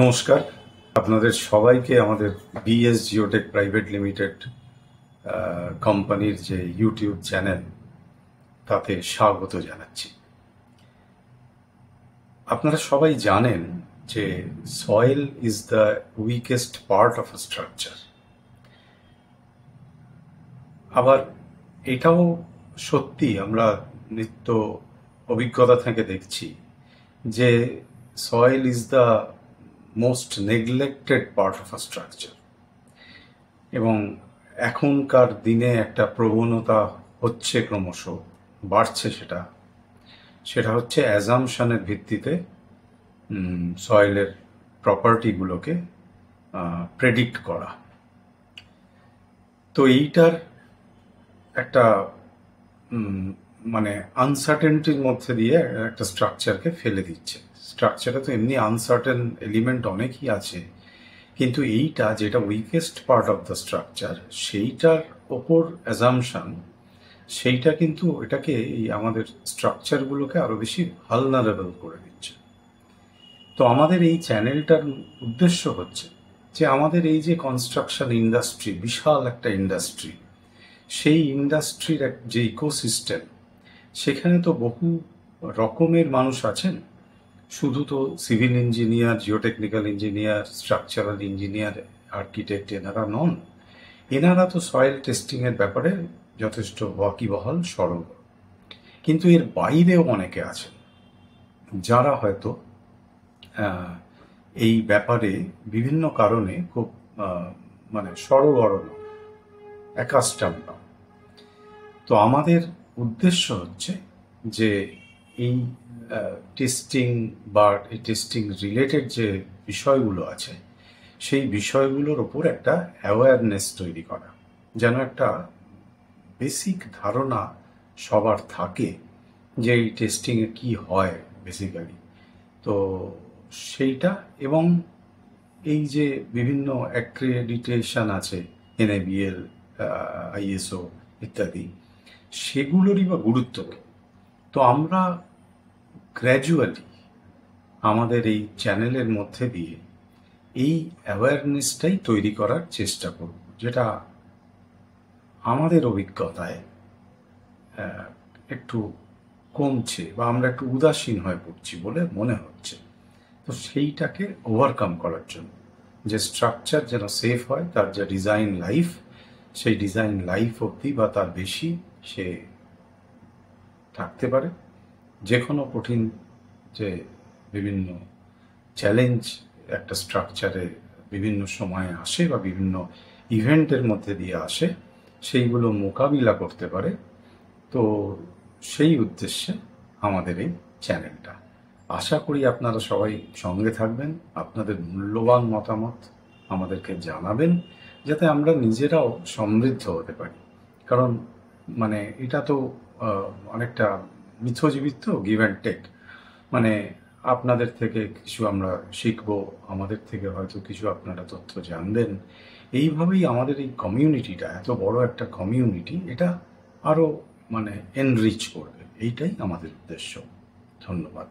নমস্কার, আপনাদের সবাইকে আমাদের বিএস জিওটেক প্রাইভেট লিমিটেড কোম্পানির যে ইউটিউব চ্যানেল তাতে স্বাগত জানাচ্ছি। আপনারা সবাই জানেন যে soil is the weakest part of a structure. আবার এটাও সত্যি, আমরা নিত্য অভিজ্ঞতা থেকে দেখছি যে soil is the most neglected part of a structure. এবং এখনকার দিনে একটা প্রবণতা হচ্ছে, ক্রমশ বাড়ছে, সেটা হচ্ছে অ্যাজাম্পশনের ভিত্তিতে সয়েলের প্রপার্টিগুলোকে প্রেডিক্ট করা। তো এইটার একটা মানে আনসার্টেনটির মধ্যে দিয়ে একটা স্ট্রাকচারকে ফেলে দিচ্ছে। স্ট্রাকচারে তো এমনি আনসার্টেন এলিমেন্ট অনেকই আছে, কিন্তু এইটা যেটা weakest part of the structure, সেইটার ওপর অ্যাজাম্পশন, সেইটা কিন্তু এটাকে এই আমাদের স্ট্রাকচারগুলোকে আরো বেশি ভালনারেবল করে দিচ্ছে। তো আমাদের এই চ্যানেলটার উদ্দেশ্য হচ্ছে যে আমাদের এই যে কনস্ট্রাকশন ইন্ডাস্ট্রি, বিশাল একটা ইন্ডাস্ট্রি, সেই ইন্ডাস্ট্রির যে ইকোসিস্টেম, সেখানে তো বহু রকমের মানুষ আছেন। শুধু তো civil engineer, geotechnical engineer, structural engineer, architect এনারা নন। এনারা তো সয়েল টেস্টিংয়ের ব্যাপারে যথেষ্ট ওয়াকিবহাল, সরব। কিন্তু এর বাইরেও অনেকে আছেন যারা হয়তো এই ব্যাপারে বিভিন্ন কারণে খুব মানে সরগরম, অ্যাকাস্টাম না। তো আমাদের উদ্দেশ্য হচ্ছে যে এই টেস্টিং বা এই টেস্টিং রিলেটেড যে বিষয়গুলো আছে, সেই বিষয়গুলোর ওপর একটা অ্যাওয়ারনেস তৈরি করা, যেন একটা বেসিক ধারণা সবার থাকে যে এই টেস্টিংয়ে কি হয় বেসিক্যালি। তো সেইটা, এবং এই যে বিভিন্ন অ্যাক্রেডিটেশন আছে, এনএবিএল, আইএসও ইত্যাদি, সেগুলোরই বা গুরুত্ব কি। তো আমরা গ্র্যাজুয়ালি আমাদের এই চ্যানেলের মধ্যে দিয়ে এই অ্যাওয়ারনেসটাই তৈরি করার চেষ্টা করব, যেটা আমাদের অভিজ্ঞতায় একটু কমছে বা আমরা একটু উদাসীন হয়ে পড়ছি বলে মনে হচ্ছে। তো সেইটাকে ওভারকাম করার জন্য যে স্ট্রাকচার যেন সেফ হয়, তার যে ডিজাইন লাইফ, সেই ডিজাইন লাইফ অবধি বা তার বেশি সে থাকতে পারে। যে কোনো কঠিন যে বিভিন্ন চ্যালেঞ্জ একটা স্ট্রাকচারে বিভিন্ন সময়ে আসে বা বিভিন্ন ইভেন্টের মধ্যে দিয়ে আসে, সেইগুলো মোকাবিলা করতে পারে। তো সেই উদ্দেশ্যে আমাদের এই চ্যানেলটা। আশা করি আপনারা সবাই সঙ্গে থাকবেন, আপনাদের মূল্যবান মতামত আমাদেরকে জানাবেন, যাতে আমরা নিজেরাও সমৃদ্ধ হতে পারি। কারণ মানে এটা তো অনেকটা মিথজীবিত, তো গিভ অ্যান্ড টেক। মানে আপনাদের থেকে কিছু আমরা শিখবো, আমাদের থেকে হয়তো কিছু আপনারা তথ্য জানবেন। এইভাবেই আমাদের এই কমিউনিটিটা, এত বড় একটা কমিউনিটি, এটা আরো মানে এনরিচ করবে। এইটাই আমাদের উদ্দেশ্য। ধন্যবাদ।